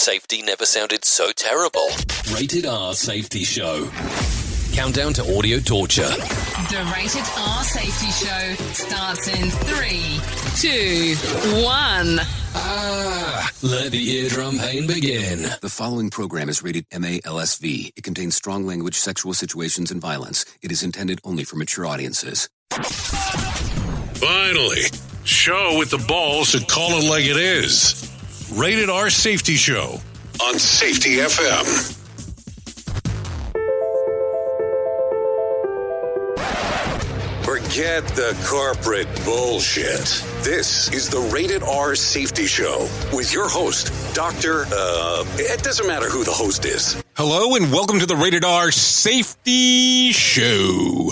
Safety never sounded so terrible. Rated R Safety Show. Countdown to audio torture. The Rated R Safety Show starts in 3, 2, 1. Let the eardrum pain begin. The following program is rated MALSV. It contains strong language, sexual situations, and violence. It is intended only for mature audiences. Finally, show with the balls to call it like it is. Rated R Safety Show on Safety FM. Forget the corporate bullshit. This is the Rated R Safety Show with your host, it doesn't matter who the host is. Hello and welcome to the Rated R Safety Show.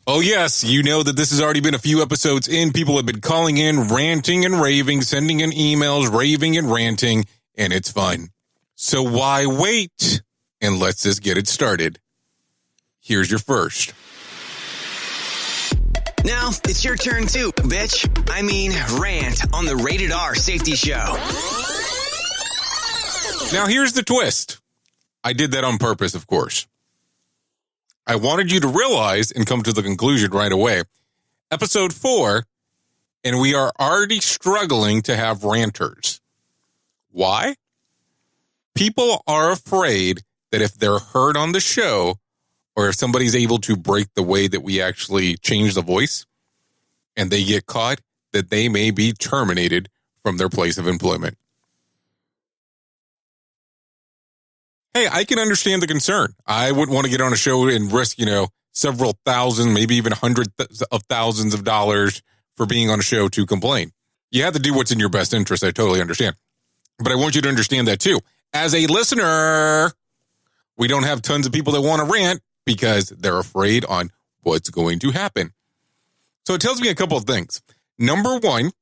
Oh yes, you know that this has already been a few episodes in. People have been calling in, ranting and raving, sending in emails, raving and ranting, and it's fun. So why wait? And let's just get it started. Here's your first. Now, it's your turn too, bitch. I mean, rant on the Rated R Safety Show. Now, here's the twist. I did that on purpose, of course. I wanted you to realize and come to the conclusion right away. Episode 4, and we are already struggling to have ranters. Why? People are afraid that if they're heard on the show, or if somebody's able to break the way that we actually change the voice and they get caught, that they may be terminated from their place of employment. Hey, I can understand the concern. I wouldn't want to get on a show and risk, several thousand, maybe even hundreds of thousands of dollars for being on a show to complain. You have to do what's in your best interest. I totally understand. But I want you to understand that too. As a listener, we don't have tons of people that want to rant, because they're afraid on what's going to happen. So it tells me a couple of things. Number one,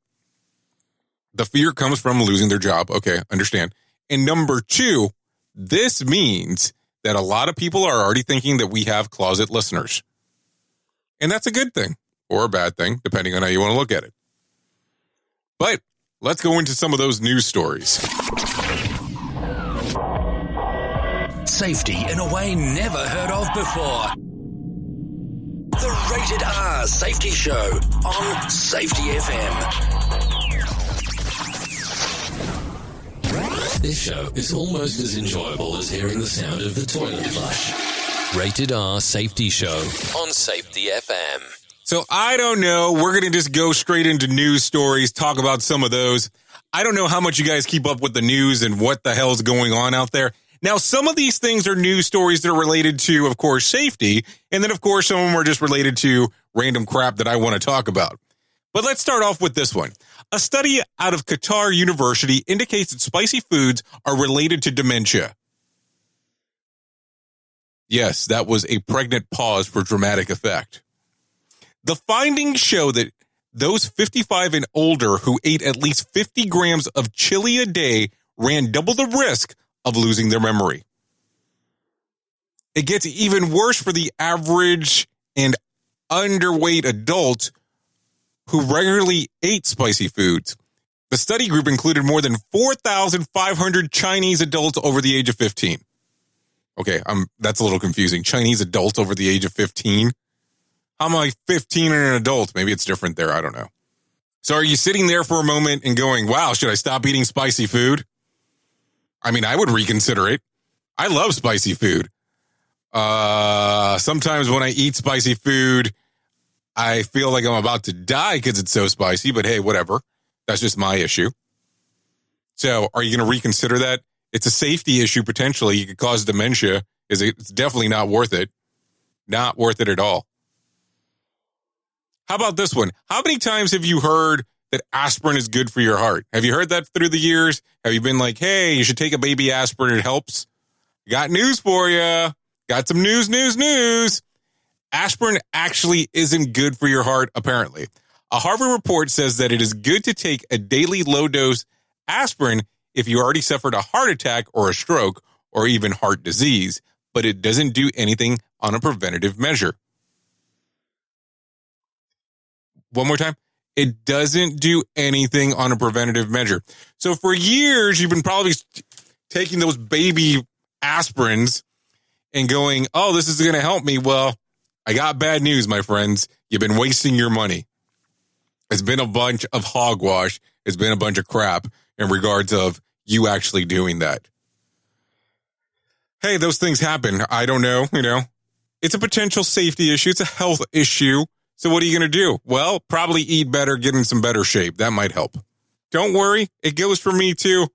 the fear comes from losing their job. Okay, understand. And number two, this means that a lot of people are already thinking that we have closet listeners. And that's a good thing or a bad thing, depending on how you want to look at it. But let's go into some of those news stories. Safety in a way never heard of before. The Rated R Safety Show on Safety FM. This show is almost as enjoyable as hearing the sound of the toilet flush. Rated R Safety Show on Safety FM. So I don't know. We're going to just go straight into news stories, talk about some of those. I don't know how much you guys keep up with the news and what the hell's going on out there. Now, some of these things are news stories that are related to, of course, safety. And then, of course, some of them are just related to random crap that I want to talk about. But let's start off with this one. A study out of Qatar University indicates that spicy foods are related to dementia. Yes, that was a pregnant pause for dramatic effect. The findings show that those 55 and older who ate at least 50 grams of chili a day ran double the risk of losing their memory. It gets even worse for the average and underweight adult who regularly ate spicy foods. The study group included more than 4,500 Chinese adults over the age of 15. Okay, that's a little confusing. Chinese adults over the age of 15? How am I 15 and an adult? Maybe it's different there. I don't know. So are you sitting there for a moment and going, wow, should I stop eating spicy food? I mean, I would reconsider it. I love spicy food. Sometimes when I eat spicy food, I feel like I'm about to die because it's so spicy, but hey, whatever. That's just my issue. So are you going to reconsider that? It's a safety issue, potentially. You could cause dementia. It's definitely not worth it. Not worth it at all. How about this one? How many times have you heard that aspirin is good for your heart? Have you heard that through the years? Have you been like, hey, you should take a baby aspirin, it helps? Got news for you. Got some news. Aspirin actually isn't good for your heart, apparently. A Harvard report says that it is good to take a daily low-dose aspirin if you already suffered a heart attack or a stroke or even heart disease, but it doesn't do anything on a preventative measure. One more time. It doesn't do anything on a preventative measure. So for years, you've been probably taking those baby aspirins and going, oh, this is going to help me. Well, I got bad news, my friends. You've been wasting your money. It's been a bunch of hogwash. It's been a bunch of crap in regards of you actually doing that. Hey, those things happen. I don't know, It's a potential safety issue. It's a health issue. So what are you going to do? Well, probably eat better, get in some better shape. That might help. Don't worry. It goes for me too.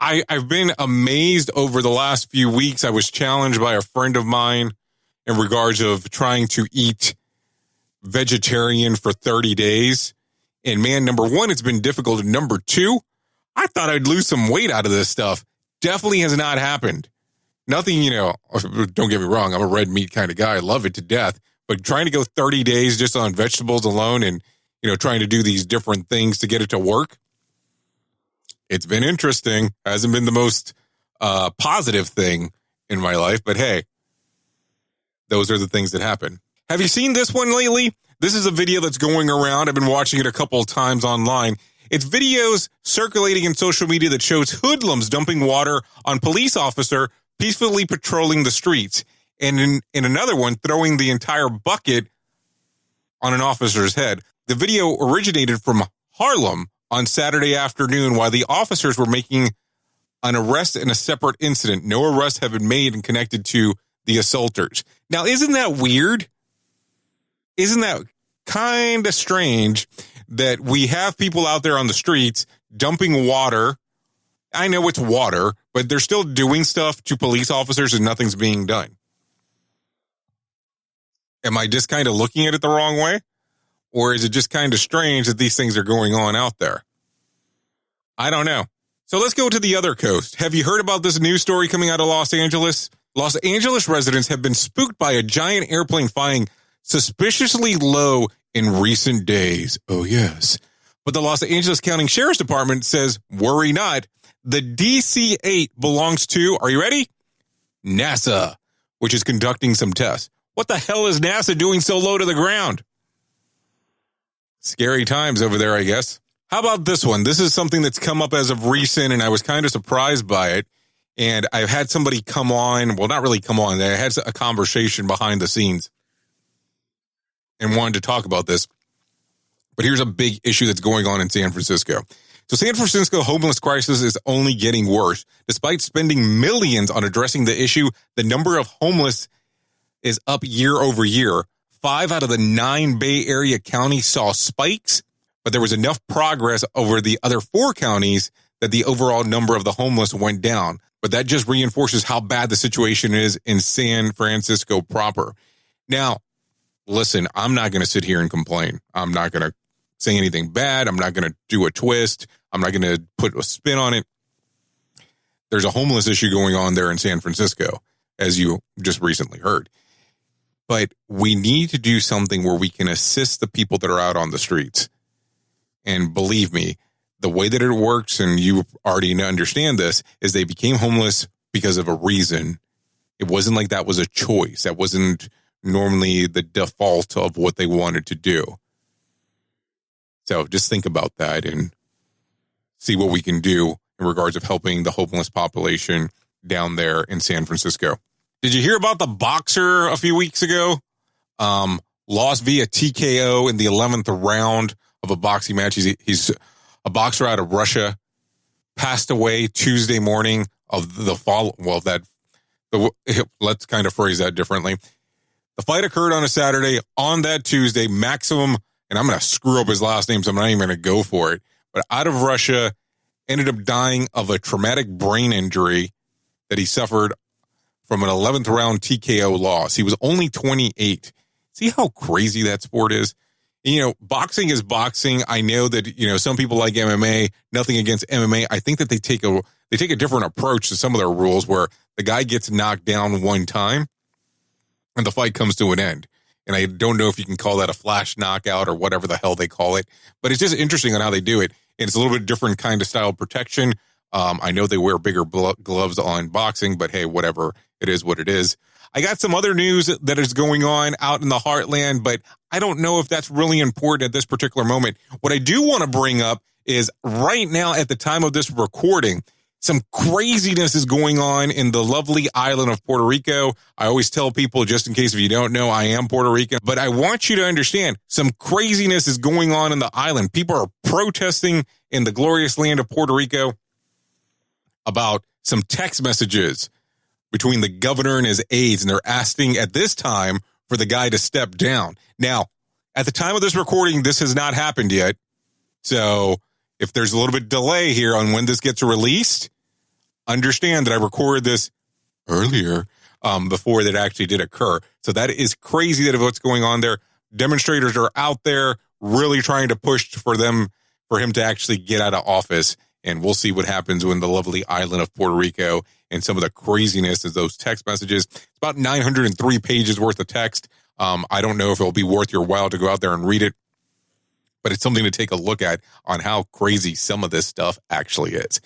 I've been amazed over the last few weeks. I was challenged by a friend of mine in regards of trying to eat vegetarian for 30 days. And man, number one, it's been difficult. And number two, I thought I'd lose some weight out of this stuff. Definitely has not happened. Nothing, don't get me wrong. I'm a red meat kind of guy. I love it to death. But trying to go 30 days just on vegetables alone and, trying to do these different things to get it to work, it's been interesting. Hasn't been the most positive thing in my life. But hey, those are the things that happen. Have you seen this one lately? This is a video that's going around. I've been watching it a couple of times online. It's videos circulating in social media that shows hoodlums dumping water on police officer peacefully patrolling the streets. And in another one, throwing the entire bucket on an officer's head. The video originated from Harlem on Saturday afternoon while the officers were making an arrest in a separate incident. No arrests have been made and connected to the assaulters. Now, isn't that weird? Isn't that kind of strange that we have people out there on the streets dumping water? I know it's water, but they're still doing stuff to police officers and nothing's being done. Am I just kind of looking at it the wrong way? Or is it just kind of strange that these things are going on out there? I don't know. So let's go to the other coast. Have you heard about this news story coming out of Los Angeles? Los Angeles residents have been spooked by a giant airplane flying suspiciously low in recent days. Oh, yes. But the Los Angeles County Sheriff's Department says, worry not. The DC-8 belongs to, are you ready? NASA, which is conducting some tests. What the hell is NASA doing so low to the ground? Scary times over there, I guess. How about this one? This is something that's come up as of recent, and I was kind of surprised by it. And I've had somebody come on, well, not really come on. I had a conversation behind the scenes and wanted to talk about this. But here's a big issue that's going on in San Francisco. So San Francisco homeless crisis is only getting worse. Despite spending millions on addressing the issue, the number of homeless is up year over year. 5 out of the 9 Bay Area counties saw spikes, but there was enough progress over the other 4 counties that the overall number of the homeless went down. But that just reinforces how bad the situation is in San Francisco proper. Now, listen, I'm not going to sit here and complain. I'm not going to say anything bad. I'm not going to do a twist. I'm not going to put a spin on it. There's a homeless issue going on there in San Francisco, as you just recently heard. But we need to do something where we can assist the people that are out on the streets. And believe me, the way that it works, and you already understand this, is they became homeless because of a reason. It wasn't like that was a choice. That wasn't normally the default of what they wanted to do. So just think about that and see what we can do in regards of helping the homeless population down there in San Francisco. Did you hear about the boxer a few weeks ago? Lost via TKO in the 11th round of a boxing match. He's a boxer out of Russia, passed away Tuesday morning of the fall. Well, let's kind of phrase that differently. The fight occurred on a Saturday. On that Tuesday, Maxim, and I'm going to screw up his last name, so I'm not even going to go for it, but out of Russia, ended up dying of a traumatic brain injury that he suffered from an 11th round TKO loss. He was only 28. See how crazy that sport is? Boxing is boxing. I know that, some people like MMA, nothing against MMA. I think that they take a different approach to some of their rules where the guy gets knocked down one time and the fight comes to an end. And I don't know if you can call that a flash knockout or whatever the hell they call it, but it's just interesting on how they do it. And it's a little bit different kind of style of protection. I know they wear bigger gloves on boxing, but hey, whatever. It is what it is. I got some other news that is going on out in the heartland, but I don't know if that's really important at this particular moment. What I do want to bring up is right now at the time of this recording, some craziness is going on in the lovely island of Puerto Rico. I always tell people, just in case if you don't know, I am Puerto Rican, but I want you to understand some craziness is going on in the island. People are protesting in the glorious land of Puerto Rico about some text messages between the governor and his aides, and they're asking at this time for the guy to step down. Now, at the time of this recording, this has not happened yet. So if there's a little bit of delay here on when this gets released, understand that I recorded this earlier before that actually did occur. So that is crazy that what's going on there. Demonstrators are out there really trying to push for him to actually get out of office. And we'll see what happens when the lovely island of Puerto Rico and some of the craziness of those text messages. It's about 903 pages worth of text. I don't know if it'll be worth your while to go out there and read it, but it's something to take a look at on how crazy some of this stuff actually is.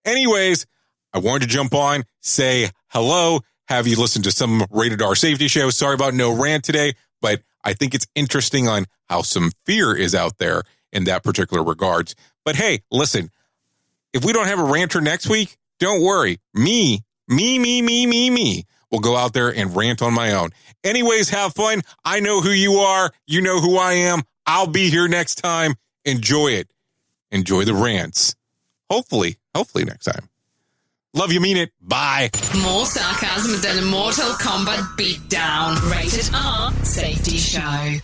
Anyways, I wanted to jump on, say hello, have you listened to some Rated R Safety Show. Sorry about no rant today, but I think it's interesting on how some fear is out there in that particular regards. But hey, listen, if we don't have a ranter next week, don't worry. Me will go out there and rant on my own. Anyways, have fun. I know who you are. You know who I am. I'll be here next time. Enjoy it. Enjoy the rants. Hopefully next time. Love you, mean it. Bye. More sarcasm than a Mortal Kombat beatdown. Rated R Safety Show.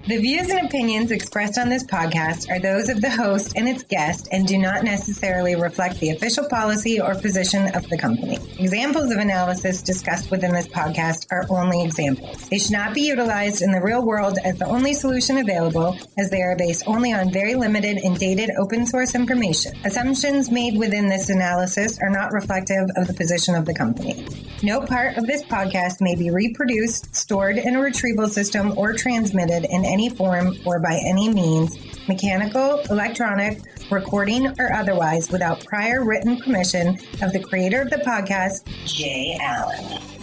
The views and opinions expressed on this podcast are those of the host and its guest and do not necessarily reflect the official policy or position of the company. Examples of analysis discussed within this podcast are only examples. They should not be utilized in the real world as the only solution available, as they are based only on very limited and dated open source information. Assumptions made within this analysis are not reflective of the position of the company. No part of this podcast may be reproduced, stored in a retrieval system, or transmitted in any form or by any means, mechanical, electronic, recording, or otherwise, without prior written permission of the creator of the podcast, Jay Allen.